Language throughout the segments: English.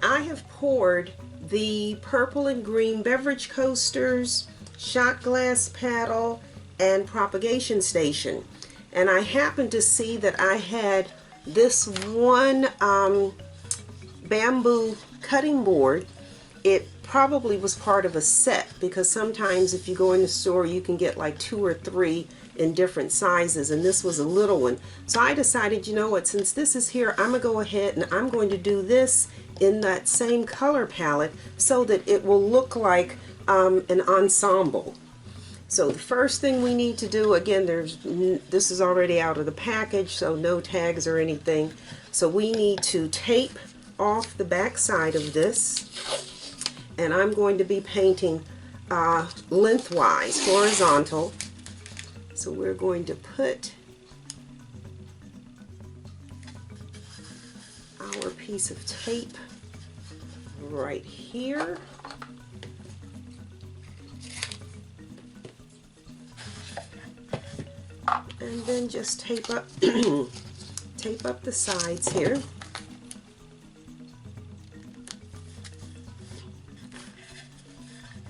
I have poured the purple and green beverage coasters, shot glass paddle, and propagation station. And I happened to see that I had this one bamboo cutting board. It probably was part of a set, because sometimes if you go in the store you can get like 2 or 3 in different sizes, and this was a little one. So I decided, you know what, since this is here, I'm gonna go ahead and I'm going to do this in that same color palette so that it will look like an ensemble. So the first thing we need to do, again, this is already out of the package, so no tags or anything. So we need to tape off the back side of this, and I'm going to be painting lengthwise, horizontal. So we're going to put our piece of tape right here. And then just tape up tape up the sides here.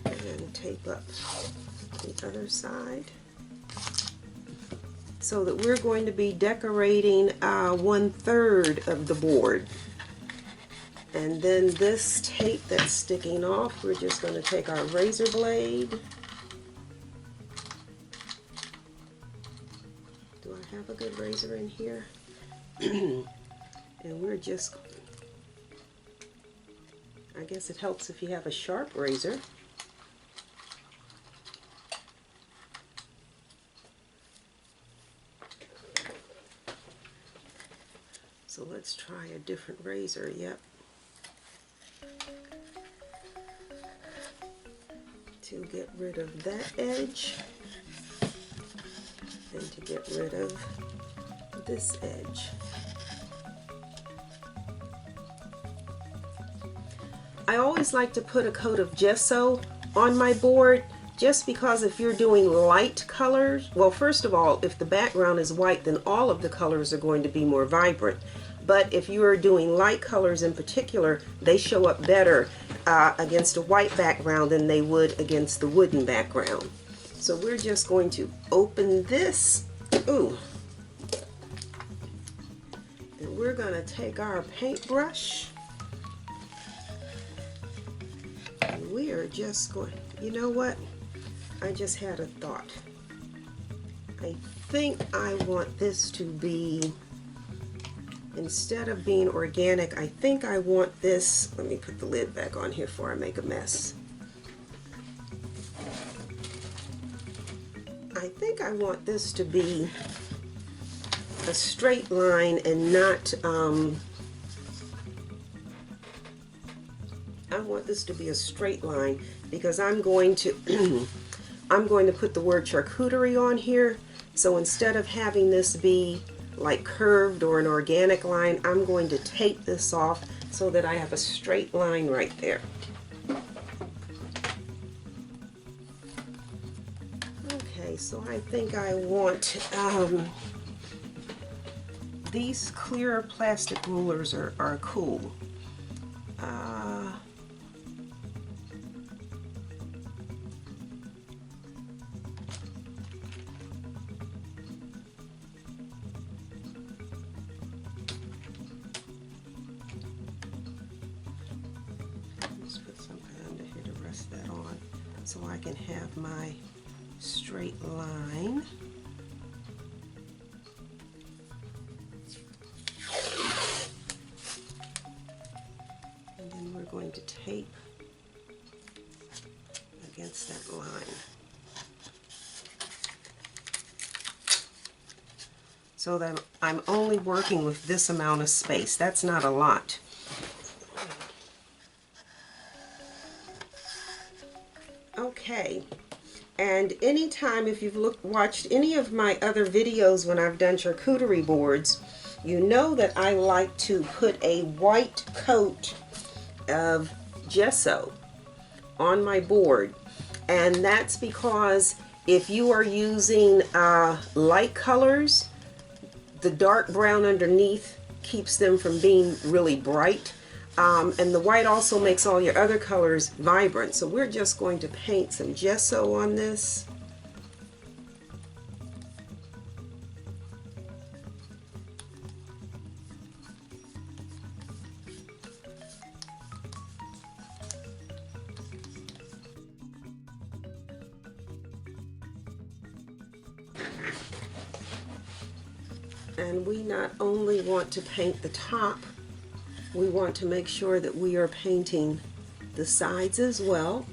And tape up the other side. So that we're going to be decorating 1/3 of the board. And then this tape that's sticking off, we're just going to take our razor blade. Do I have a good razor in here? And we're just, I guess it helps if you have a sharp razor. So let's try a different razor. Yep. To get rid of that edge and to get rid of this edge. I always like to put a coat of gesso on my board, just because if you're doing light colors, well, first of all, if the background is white, then all of the colors are going to be more vibrant. But if you are doing light colors in particular, they show up better against a white background than they would against the wooden background. So we're just going to open this. Ooh. And we're going to take our paintbrush. And we are just going, you know what? I just had a thought. I think I want this to be, instead of being organic, I think I want this, let me put the lid back on here before I make a mess. I think I want this to be a straight line and not, I want this to be a straight line because I'm going to, I'm going to put the word charcuterie on here. So instead of having this be like curved or an organic line, I'm going to tape this off so that I have a straight line right there. Okay, so I think I want, these clear plastic rulers are cool. That on so I can have my straight line. And then we're going to tape against that line. So that I'm only working with this amount of space. That's not a lot. Okay, and anytime if you've watched any of my other videos when I've done charcuterie boards, you know that I like to put a white coat of gesso on my board, and that's because if you are using light colors, the dark brown underneath keeps them from being really bright. And the white also makes all your other colors vibrant. So we're just going to paint some gesso on this. And we not only want to paint the top, we want to make sure that we are painting the sides as well.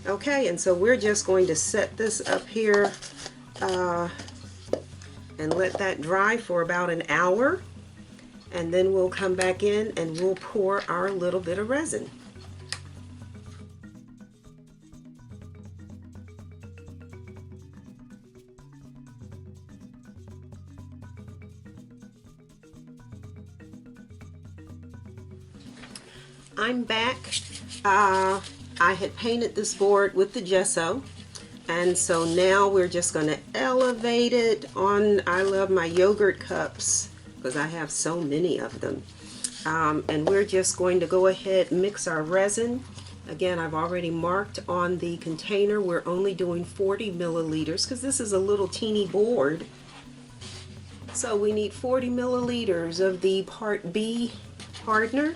Okay, and so we're just going to set this up here and let that dry for about an hour, and then we'll come back in and we'll pour our little bit of resin. I'm back. I had painted this board with the gesso, and so now we're just going to elevate it on. I love my yogurt cups because I have so many of them. And we're just going to go ahead and mix our resin. Again, I've already marked on the container we're only doing 40 milliliters because this is a little teeny board. So we need 40 milliliters of the Part B hardener.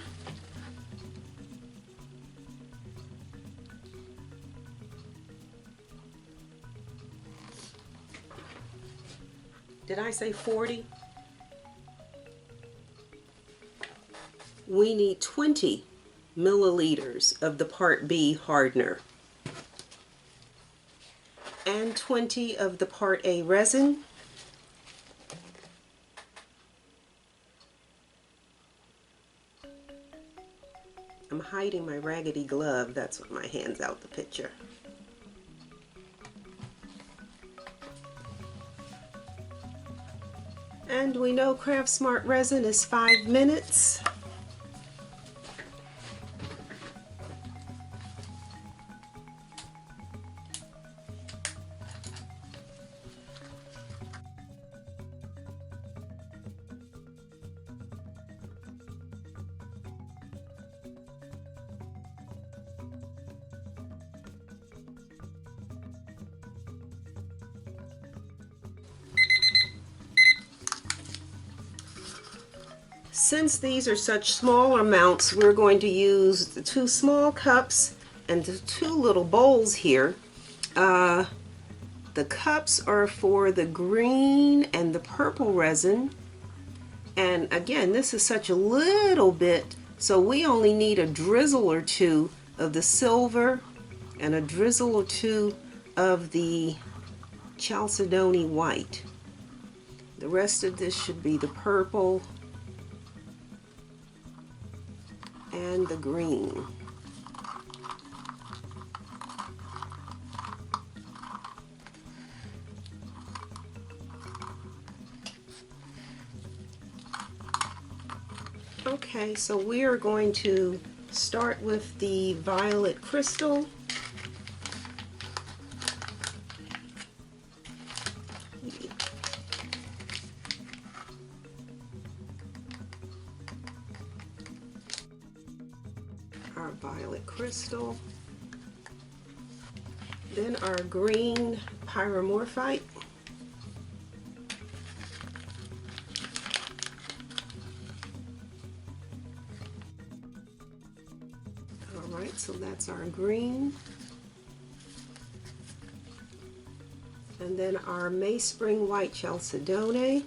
Did I say 40? We need 20 milliliters of the Part B hardener and 20 of the Part A resin. I'm hiding my raggedy glove. That's what my hand's out the picture. And we know Craft Smart resin is 5 minutes. Since these are such small amounts, we're going to use the 2 small cups and the 2 little bowls here. The cups are for the green and the purple resin. And again, this is such a little bit, so we only need a drizzle or 2 of the silver and a drizzle or 2 of the chalcedony white. The rest of this should be the purple and the green. Okay, so we are going to start with the violet crystal. Our violet crystal, then our green pyromorphite, alright, so that's our green, and then our May Spring White Chalcedony,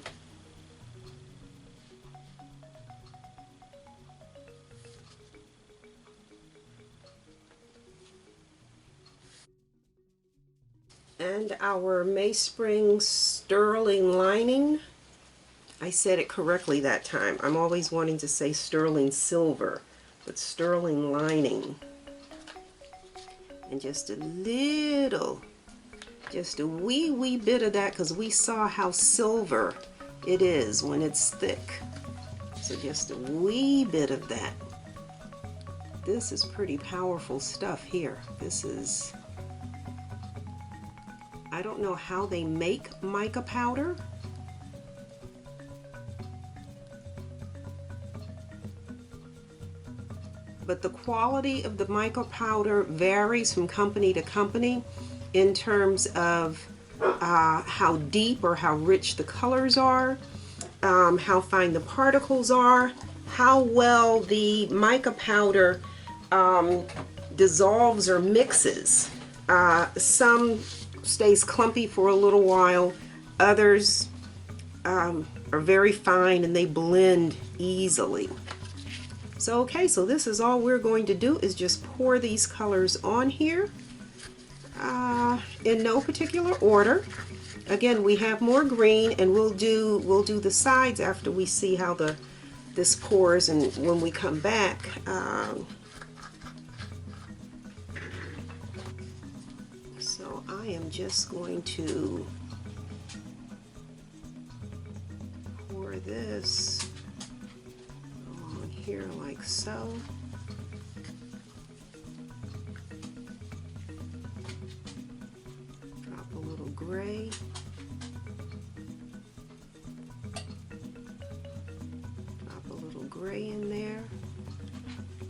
and our May Spring Sterling Lining. I said it correctly that time. I'm always wanting to say sterling silver, but sterling lining. And just a little, just a wee bit of that, because we saw how silver it is when it's thick. So just a wee bit of that. This is pretty powerful stuff here. This is, I don't know how they make mica powder, but the quality of the mica powder varies from company to company in terms of how deep or how rich the colors are, how fine the particles are, how well the mica powder dissolves or mixes. Some stays clumpy for a little while, others are very fine and they blend easily. So okay, so this is all we're going to do, is just pour these colors on here in no particular order. Again, we have more green, and we'll do the sides after we see how this pours, and when we come back. So I am just going to pour this along here like so. Drop a little gray. Drop a little gray in there.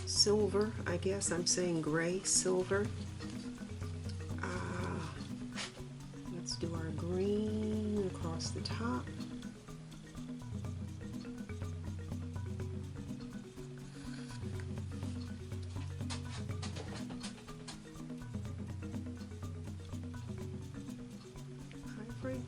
Silver, I guess I'm saying gray, silver. Let's do our green across the top. Ivory.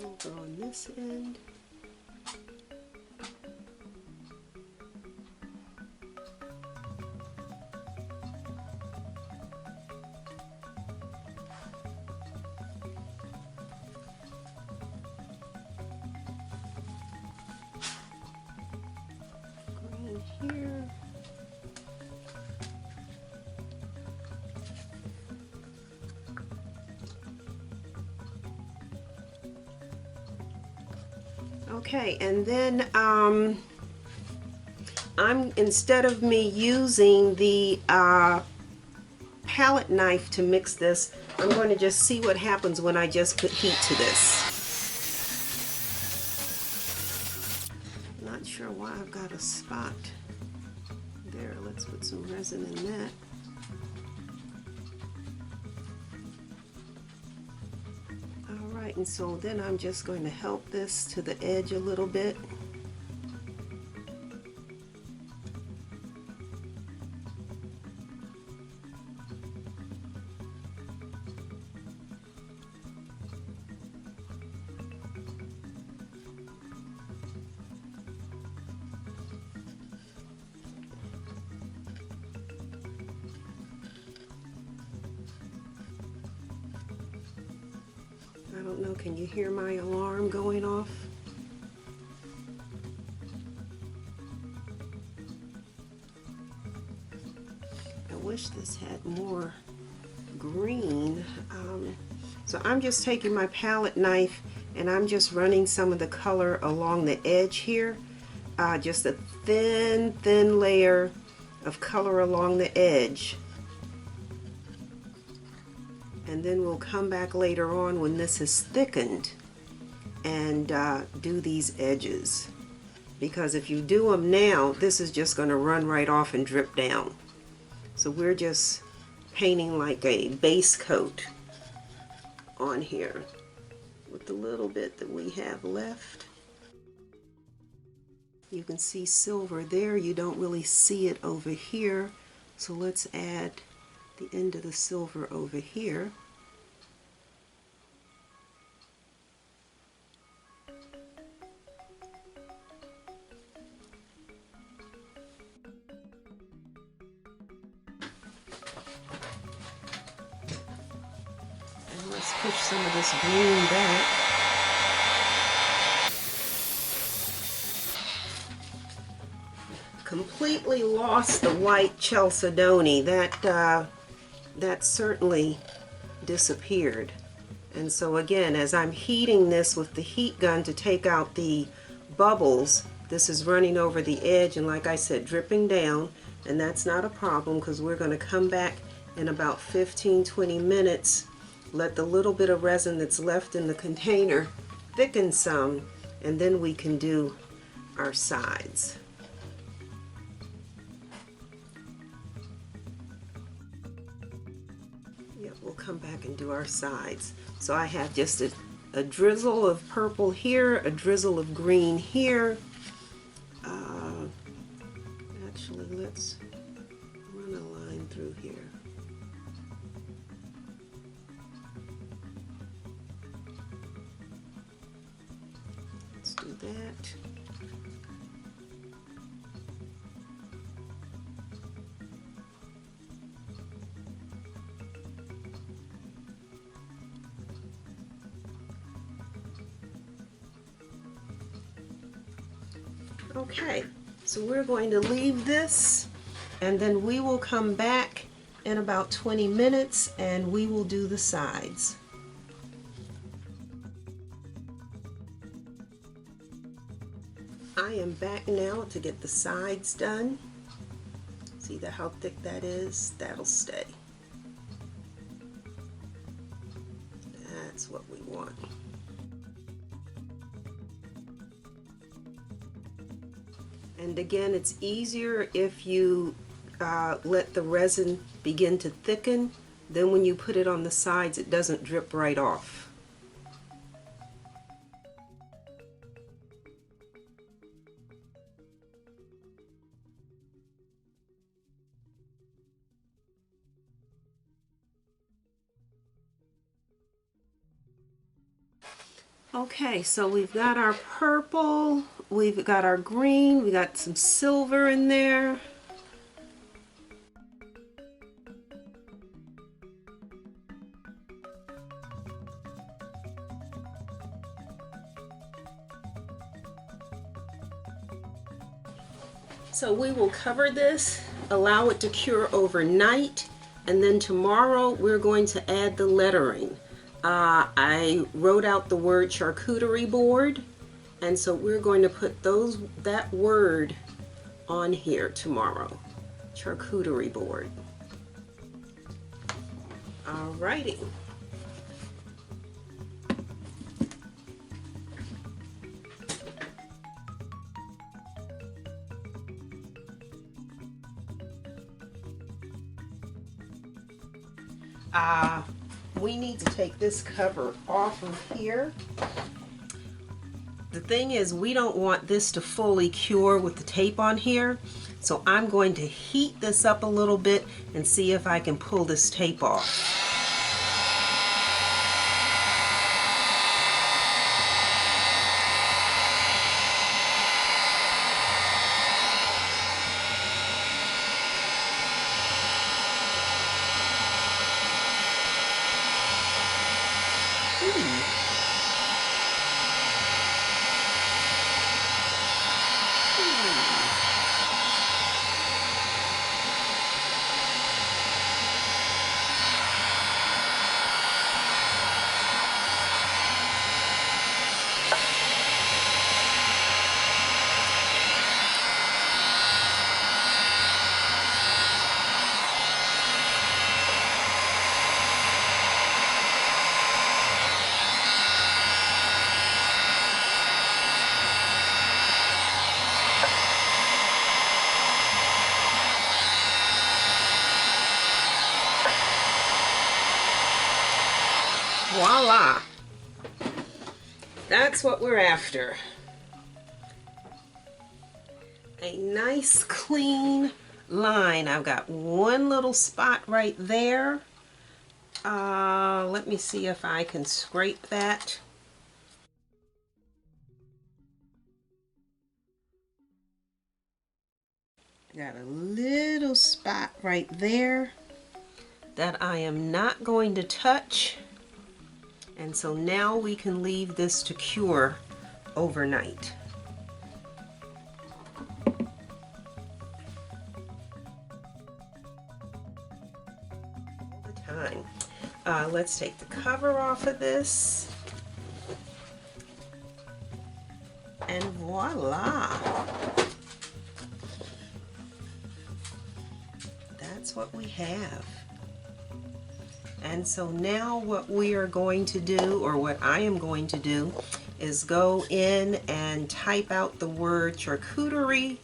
Silver on this end. Green here. Okay, and then instead of me using the palette knife to mix this, I'm going to just see what happens when I just put heat to this. Not sure why I've got a spot there. Let's put some resin in that. Alright, and so then I'm just going to help this to the edge a little bit. I don't know, can you hear my alarm going off? I wish this had more green. So I'm just taking my palette knife and I'm just running some of the color along the edge here. Just a thin layer of color along the edge. And then we'll come back later on when this is thickened and do these edges. Because if you do them now, this is just going to run right off and drip down. So we're just painting like a base coat on here with the little bit that we have left. You can see silver there. You don't really see it over here. So let's add the end of the silver over here. And let's push some of this green back. Completely lost the white chalcedony. That certainly disappeared. And so again, as I'm heating this with the heat gun to take out the bubbles, this is running over the edge and, like I said, dripping down, and that's not a problem because we're going to come back in about 15-20 minutes, let the little bit of resin that's left in the container thicken some, and then we can do our sides. Yeah, we'll come back and do our sides. So I have just a drizzle of purple here, a drizzle of green here. Actually, let's run a line through here. Let's do that. Okay, so we're going to leave this, and then we will come back in about 20 minutes and we will do the sides. I am back now to get the sides done. See how thick that is? That'll stay. That's what we want. And again, it's easier if you let the resin begin to thicken. Then when you put it on the sides, it doesn't drip right off. Okay, so we've got our purple, we've got our green, we got some silver in there. So we will cover this, allow it to cure overnight, and then tomorrow we're going to add the lettering. I wrote out the word charcuterie board, and so we're going to put that word on here tomorrow. Charcuterie board. Alrighty. We need to take this cover off of here. The thing is, we don't want this to fully cure with the tape on here, so I'm going to heat this up a little bit and see if I can pull this tape off. Voila! That's what we're after. A nice clean line. I've got one little spot right there. Let me see if I can scrape that. Got a little spot right there that I am not going to touch. And so now we can leave this to cure overnight. All the time. Let's take the cover off of this. And voila! That's what we have. And so now what we are going to do, or what I am going to do, is go in and type out the word charcuterie,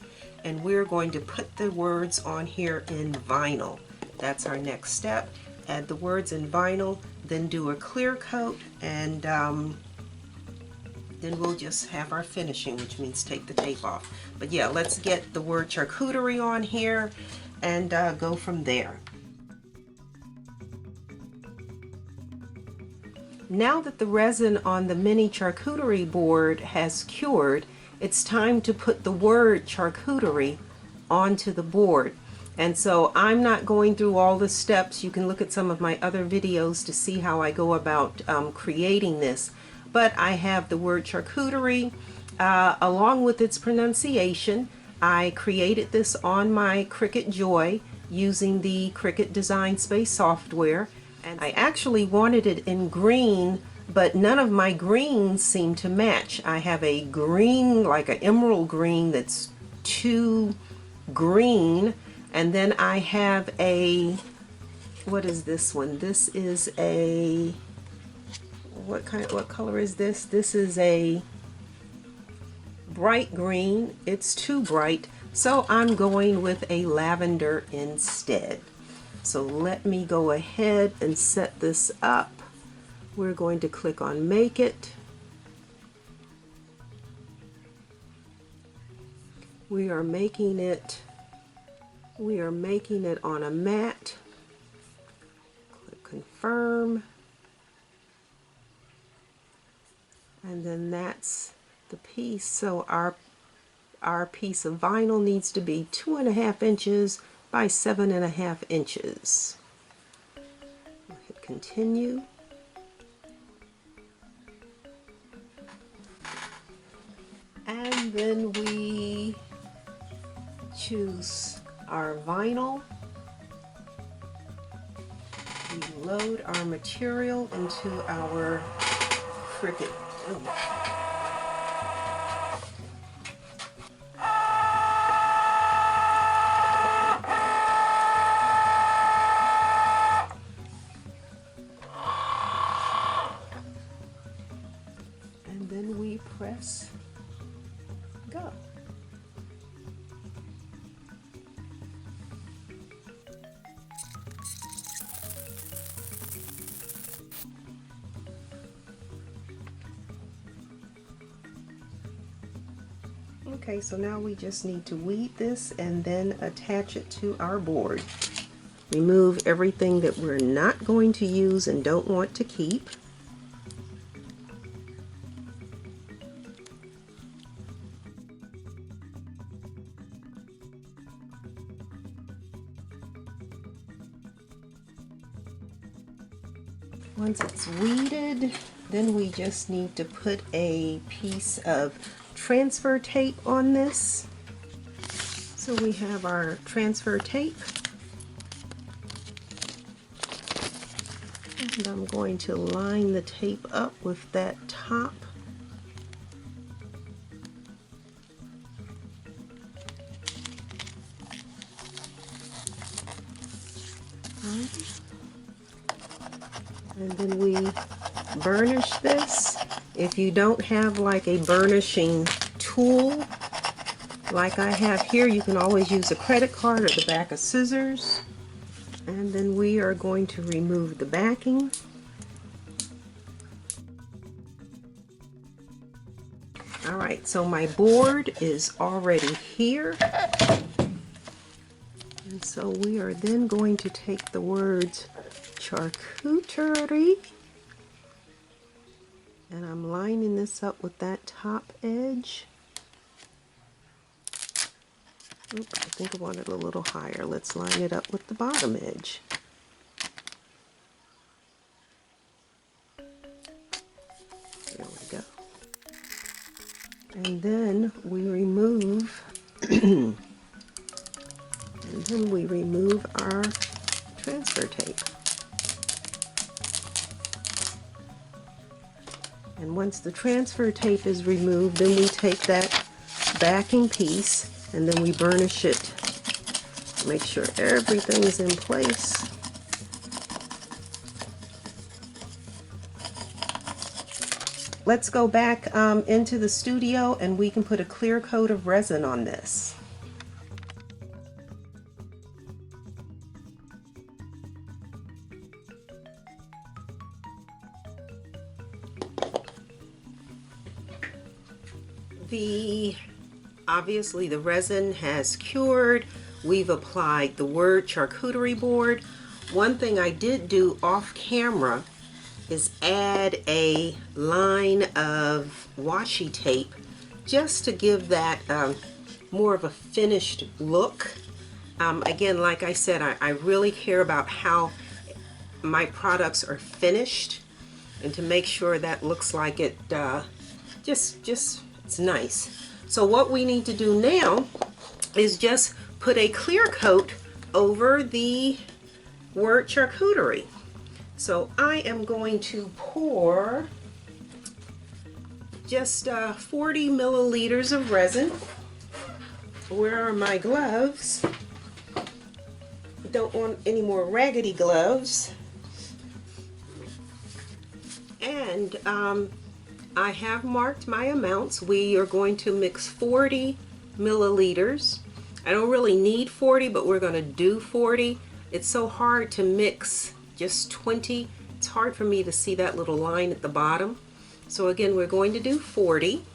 and we're going to put the words on here in vinyl. That's our next step. Add the words in vinyl, then do a clear coat, and then we'll just have our finishing, which means take the tape off. But yeah, let's get the word charcuterie on here and go from there. Now that the resin on the mini charcuterie board has cured, it's time to put the word charcuterie onto the board. And so I'm not going through all the steps. You can look at some of my other videos to see how I go about creating this. But I have the word charcuterie along with its pronunciation. I created this on my Cricut Joy using the Cricut Design Space software. And I actually wanted it in green, but none of my greens seem to match. I have a green, like an emerald green, that's too green, and then I have a, what is this one? This is a, what color is this? This is a bright green. It's too bright, so I'm going with a lavender instead. So let me go ahead and set this up. We're going to click on Make It. We are making it on a mat. Click Confirm. And then that's the piece. So our piece of vinyl needs to be 2.5 inches by 7.5 inches. We'll hit Continue. And then we choose our vinyl. We load our material into our Cricut. And then we press go. Okay, so now we just need to weed this and then attach it to our board. Remove everything that we're not going to use and don't want to keep. Once it's weeded, then we just need to put a piece of transfer tape on this. So we have our transfer tape. And I'm going to line the tape up with that top. And then we burnish this. If you don't have like a burnishing tool like I have here, you can always use a credit card or the back of scissors. And then we are going to remove the backing. Alright, so my board is already here. And so we are then going to take the words charcuterie, and I'm lining this up with that top edge. Oops, I think I want it a little higher. Let's line it up with the bottom edge. There we go. And then we remove our transfer tape. And once the transfer tape is removed, then we take that backing piece and then we burnish it. Make sure everything is in place. Let's go back into the studio and we can put a clear coat of resin on this. Obviously the resin has cured. We've applied the word charcuterie board. One thing I did do off camera is add a line of washi tape just to give that more of a finished look. Again, like I said, I really care about how my products are finished and to make sure that looks like it it's nice. So what we need to do now is just put a clear coat over the word charcuterie. So I am going to pour just 40 milliliters of resin. Where are my gloves? Don't want any more raggedy gloves. And I have marked my amounts. We are going to mix 40 milliliters. I don't really need 40, but we're going to do 40. It's so hard to mix just 20. It's hard for me to see that little line at the bottom. So again, we're going to do 40.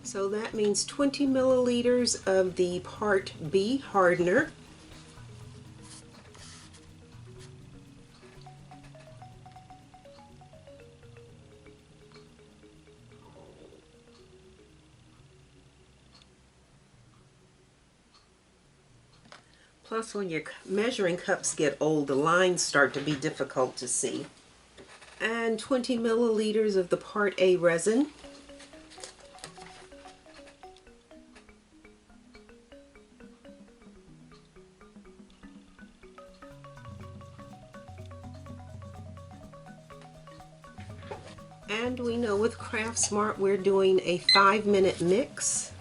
So that means 20 milliliters of the Part B hardener. Plus, when your measuring cups get old, the lines start to be difficult to see. And 20 milliliters of the Part A resin. And we know with Craft Smart we're doing a 5-minute mix.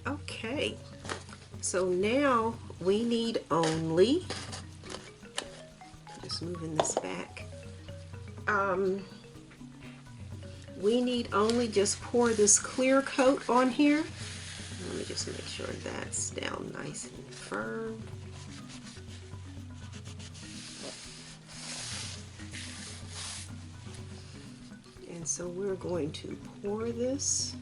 Okay, so now we need only, just moving this back, we need only just pour this clear coat on here. Let me just make sure that's down nice and firm. And so we're going to pour this.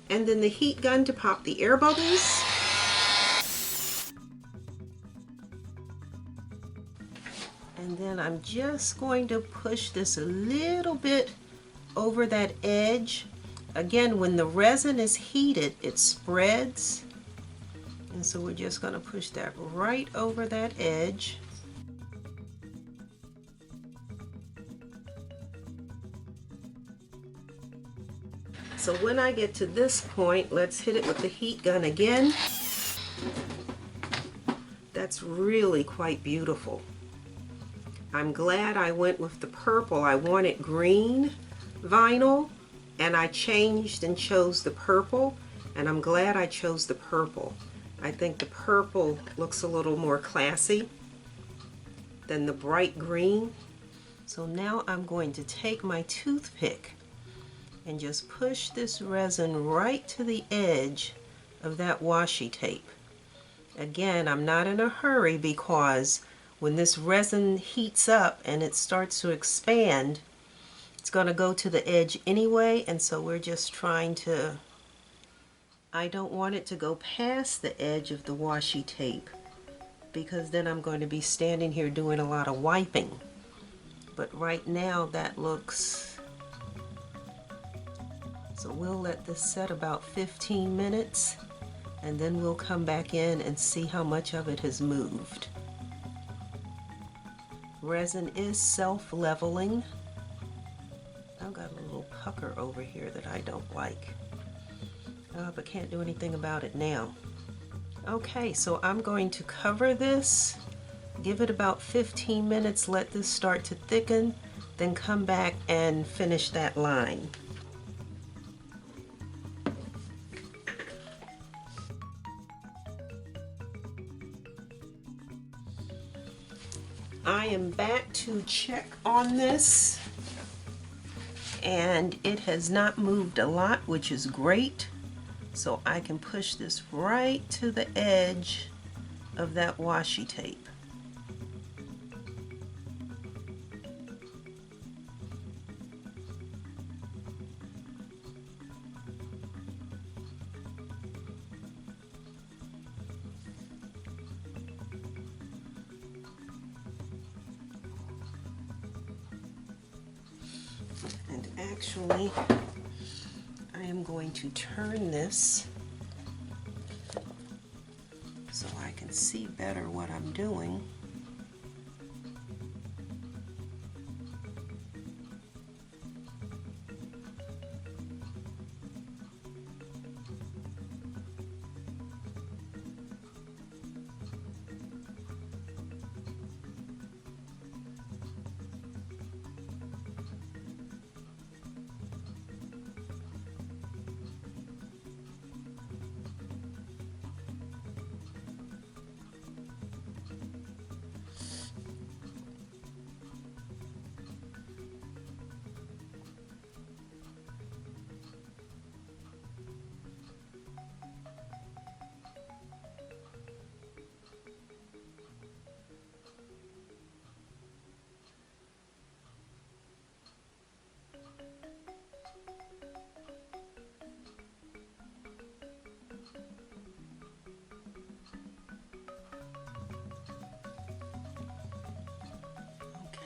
And then the heat gun to pop the air bubbles. And then I'm just going to push this a little bit over that edge. Again, when the resin is heated, it spreads. And so we're just going to push that right over that edge. So when I get to this point, let's hit it with the heat gun again. That's really quite beautiful. I'm glad I went with the purple. I wanted green vinyl, and I changed and chose the purple, and I'm glad I chose the purple. I think the purple looks a little more classy than the bright green. So now I'm going to take my toothpick and just push this resin right to the edge of that washi tape. Again, I'm not in a hurry because when this resin heats up and it starts to expand, it's going to go to the edge anyway, and so we're just trying to, I don't want it to go past the edge of the washi tape because then I'm going to be standing here doing a lot of wiping. But right now that looks So we'll let this set about 15 minutes and then we'll come back in and see how much of it has moved. Resin is self-leveling. I've got a little pucker over here that I don't like, but can't do anything about it now. Okay, so I'm going to cover this, give it about 15 minutes, let this start to thicken, then come back and finish that line. I am back to check on this, and it has not moved a lot, which is great. So I can push this right to the edge of that washi tape. And actually, I am going to turn this so I can see better what I'm doing.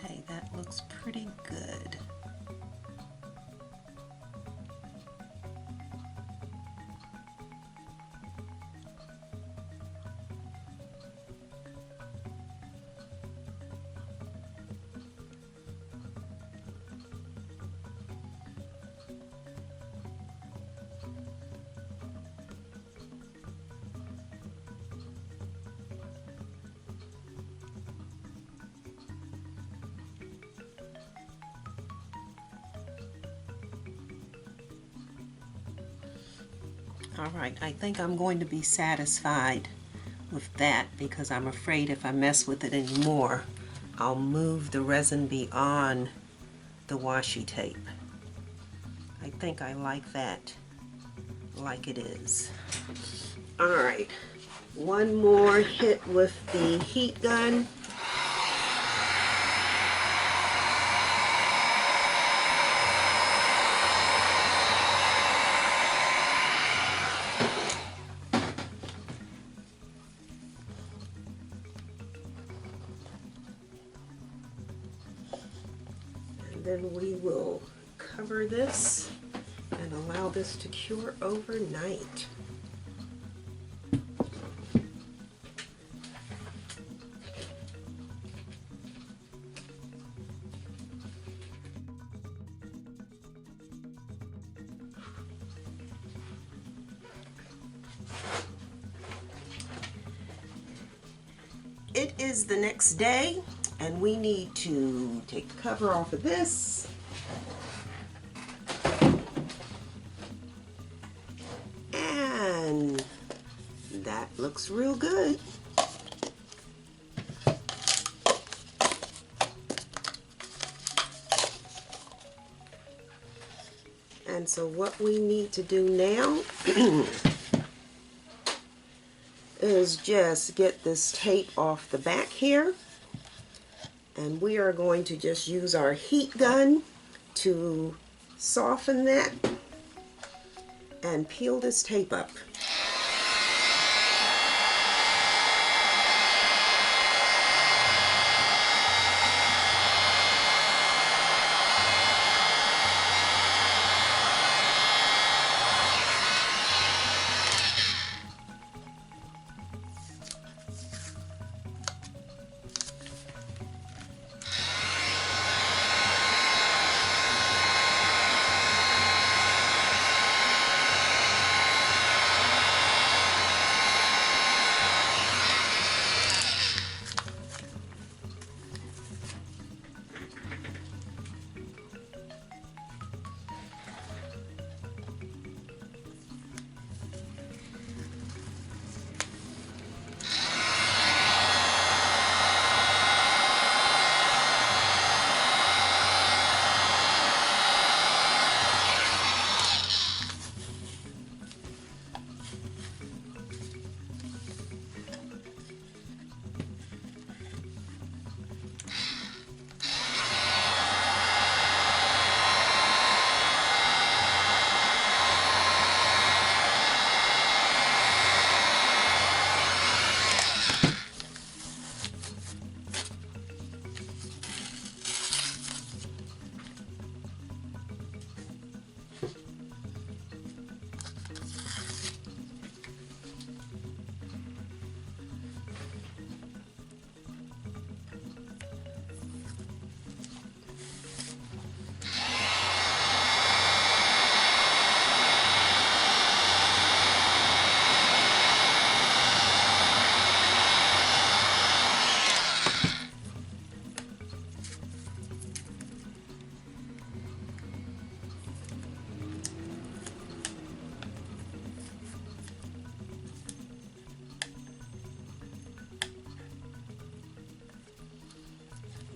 Okay, that looks pretty good. All right, I think I'm going to be satisfied with that because I'm afraid if I mess with it anymore, I'll move the resin beyond the washi tape. I think I like that like it is. All right, one more hit with the heat gun. Then we will cover this and allow this to cure overnight. It is the next day, and we need to take the cover off of this. And that looks real good. And so what we need to do now is just get this tape off the back here, and we are going to just use our heat gun to soften that and peel this tape up.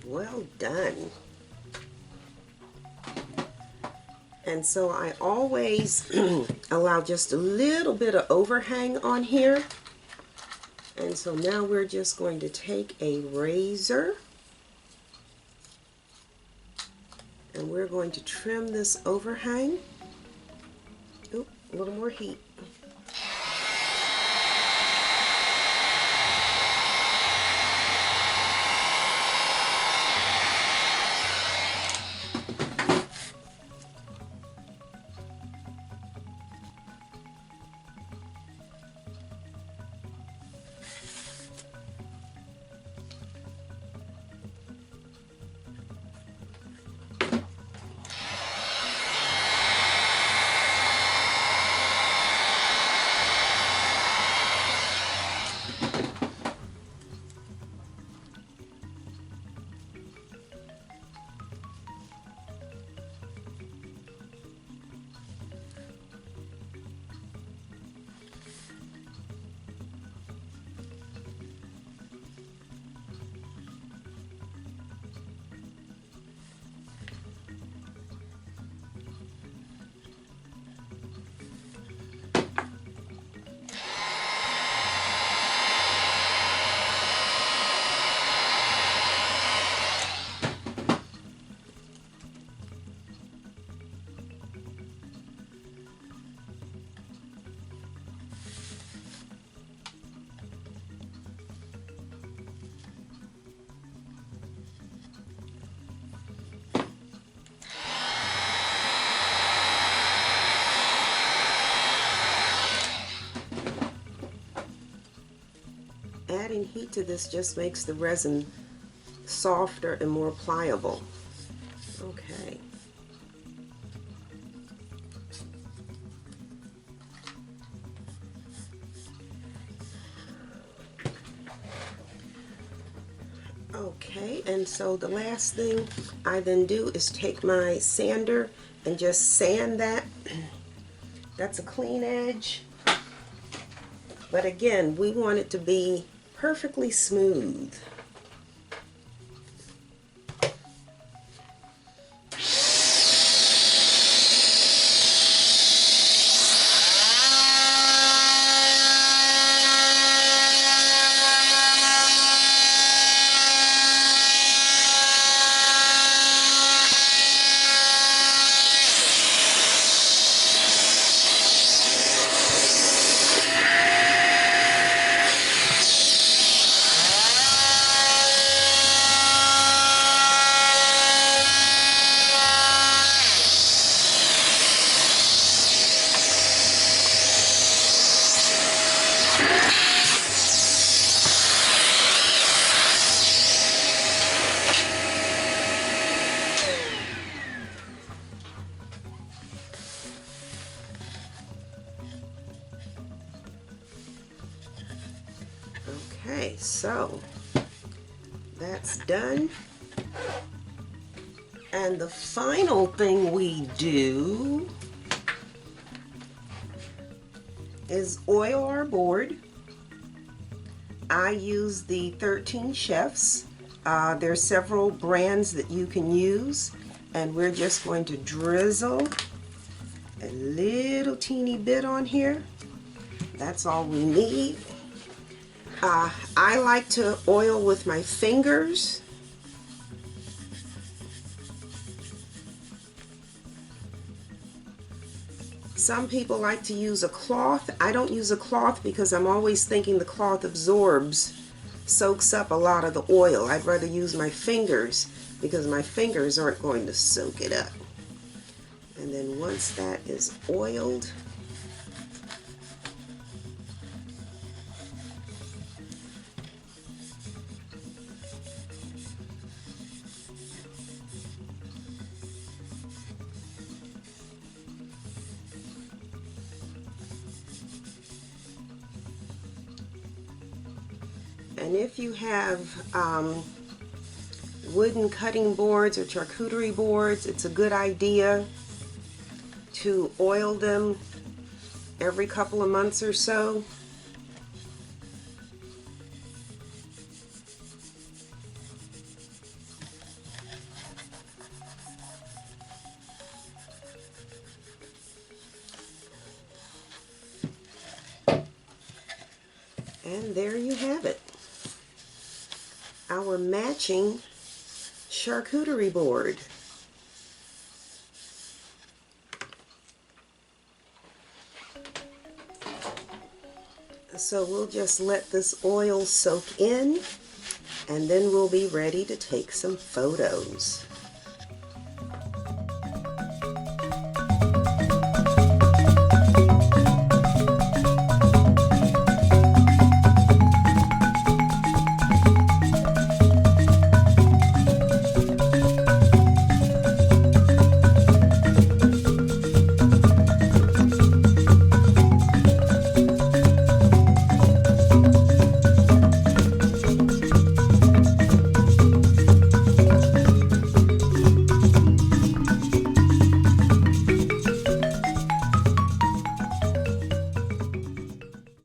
Well done. And so I always allow just a little bit of overhang on here. And so now we're just going to take a razor and we're going to trim this overhang. Oop, a little more heat. Adding heat to this just makes the resin softer and more pliable. Okay. Okay, and so the last thing I then do is take my sander and just sand that. That's a clean edge. But again, we want it to be perfectly smooth. Okay, so that's done. And the final thing we do is oil our board. I use the 13 Chefs. There's several brands that you can use, and we're just going to drizzle a little teeny bit on here. That's all we need. I like to oil with my fingers. Some people like to use a cloth. I don't use a cloth because I'm always thinking the cloth soaks up a lot of the oil. I'd rather use my fingers because my fingers aren't going to soak it up. And then once that is oiled, and if you have wooden cutting boards or charcuterie boards, it's a good idea to oil them every couple of months or so. And there you have it. Our matching charcuterie board. So we'll just let this oil soak in, and then we'll be ready to take some photos.